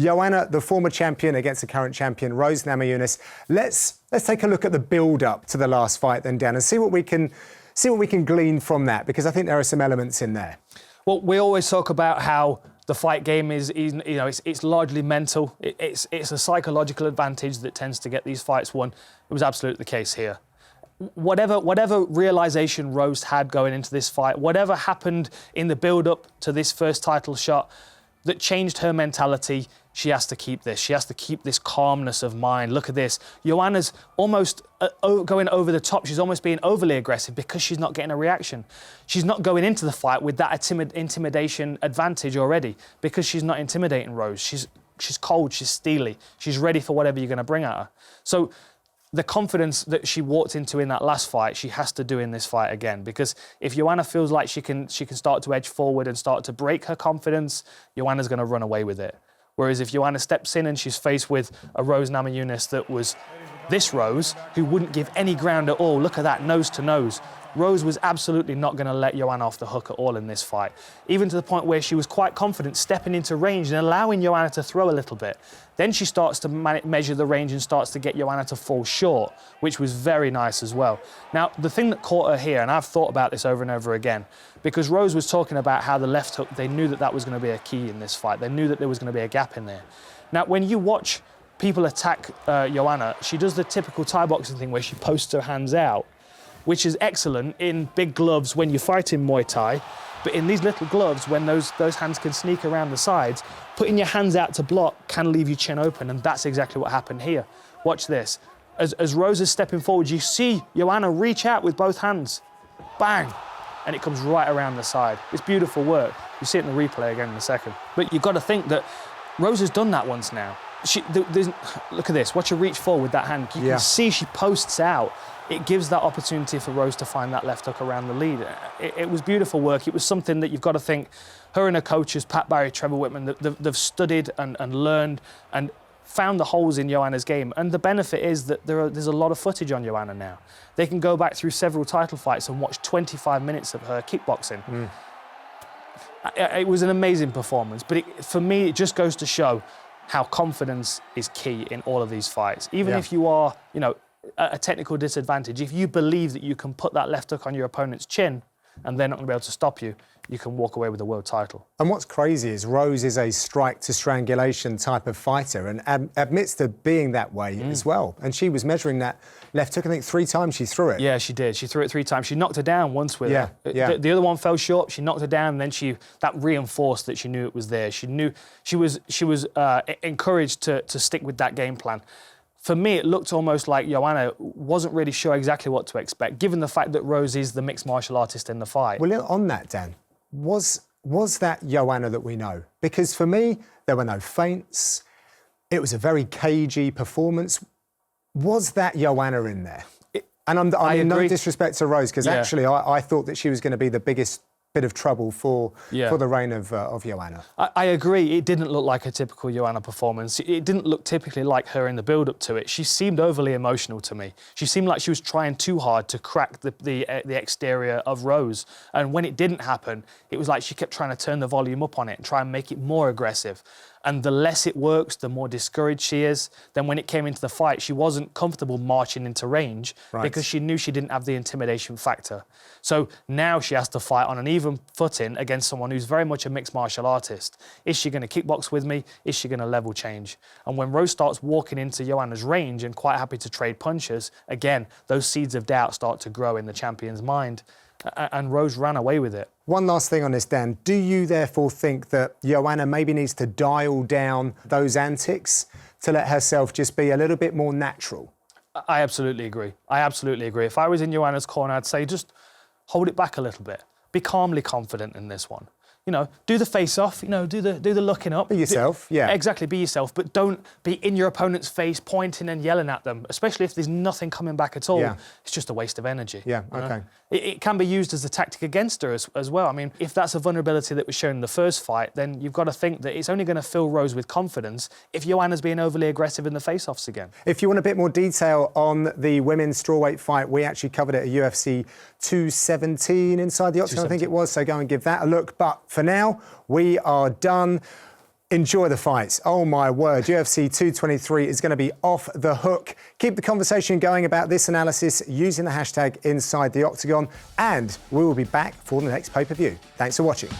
Joanna, the former champion, against the current champion, Rose Namajunas. Let's take a look at the build-up to the last fight then, Dan, and see what we can glean from that, because I think there are some elements in there. Well, we always talk about how the fight game is it's largely mental. It's a psychological advantage that tends to get these fights won. It was absolutely the case here. Whatever realization Rose had going into this fight, whatever happened in the build-up to this first title shot that changed her mentality, she has to keep this. She has to keep this calmness of mind. Look at this. Joanna's almost going over the top. She's almost being overly aggressive because she's not getting a reaction. She's not going into the fight with that intimidation advantage already because she's not intimidating Rose. She's cold, she's steely. She's ready for whatever you're going to bring at her. So the confidence that she walked into in that last fight, she has to do in this fight again. Because if Joanna feels like she can start to edge forward and start to break her confidence, Joanna's going to run away with it. Whereas if Joanna steps in and she's faced with a Rose Namajunas that was this Rose, who wouldn't give any ground at all, look at that, nose to nose. Rose was absolutely not going to let Joanna off the hook at all in this fight, even to the point where she was quite confident stepping into range and allowing Joanna to throw a little bit. Then she starts to measure the range and starts to get Joanna to fall short, which was very nice as well. Now, the thing that caught her here, and I've thought about this over and over again, because Rose was talking about how the left hook, they knew that was going to be a key in this fight. They knew that there was going to be a gap in there. Now, when you watch people attack Joanna, she does the typical Thai boxing thing where she posts her hands out, which is excellent in big gloves when you fight in Muay Thai. But in these little gloves, when those hands can sneak around the sides, putting your hands out to block can leave your chin open, and that's exactly what happened here. Watch this. As Rose is stepping forward, you see Joanna reach out with both hands. Bang! And it comes right around the side. It's beautiful work. You see it in the replay again in a second. But you've got to think that Rose has done that once now. Look at this. Watch her reach forward with that hand. You can see she posts out. It gives that opportunity for Rose to find that left hook around the lead. It was beautiful work. It was something that you've got to think, her and her coaches, Pat Barry, Trevor Whitman, they've studied and learned and found the holes in Joanna's game. And the benefit is that there's a lot of footage on Joanna now. They can go back through several title fights and watch 25 minutes of her kickboxing. It was an amazing performance, but for me, it just goes to show how confidence is key in all of these fights. Even if you are, at a technical disadvantage, if you believe that you can put that left hook on your opponent's chin and they're not going to be able to stop you, you can walk away with the world title. And what's crazy is Rose is a strike to strangulation type of fighter and admits to being that way as well. And she was measuring that left hook, I think 3 times she threw it. Yeah, she did. She threw it 3 times. She knocked her down once with it. The other one fell short. She knocked her down, and then that reinforced that she knew it was there. She knew she was encouraged to stick with that game plan. For me, it looked almost like Joanna wasn't really sure exactly what to expect, given the fact that Rose is the mixed martial artist in the fight. Well, on that, Dan, was that Joanna that we know? Because for me, there were no feints. It was a very cagey performance. Was that Joanna in there? And I mean, no disrespect to Rose, because actually I thought that she was going to be the biggest bit of trouble for the reign of Joanna. I agree. It didn't look like a typical Joanna performance. It didn't look typically like her in the build-up to it. She seemed overly emotional to me. She seemed like she was trying too hard to crack the exterior of Rose. And when it didn't happen, it was like she kept trying to turn the volume up on it and try and make it more aggressive. And the less it works, the more discouraged she is. Then when it came into the fight, she wasn't comfortable marching into range because she knew she didn't have the intimidation factor. So now she has to fight on an even footing against someone who's very much a mixed martial artist. Is she going to kickbox with me? Is she going to level change? And when Rose starts walking into Joanna's range and quite happy to trade punches, again, those seeds of doubt start to grow in the champion's mind. And Rose ran away with it. One last thing on this, Dan. Do you therefore think that Joanna maybe needs to dial down those antics to let herself just be a little bit more natural? I absolutely agree. If I was in Joanna's corner, I'd say just hold it back a little bit. Be calmly confident in this one. Do the face-off, do the looking up. Be yourself, Exactly, be yourself, but don't be in your opponent's face, pointing and yelling at them, especially if there's nothing coming back at all. Yeah. It's just a waste of energy. Yeah, okay. It can be used as a tactic against her as well. I mean, if that's a vulnerability that was shown in the first fight, then you've got to think that it's only going to fill Rose with confidence if Joanna's being overly aggressive in the face-offs again. If you want a bit more detail on the women's strawweight fight, we actually covered it at UFC 217 inside the Octagon, I think it was, so go and give that a look. But for now, we are done. Enjoy the fights. Oh my word, UFC 223 is going to be off the hook. Keep the conversation going about this analysis using the hashtag InsideTheOctagon, and we will be back for the next pay-per-view. Thanks for watching.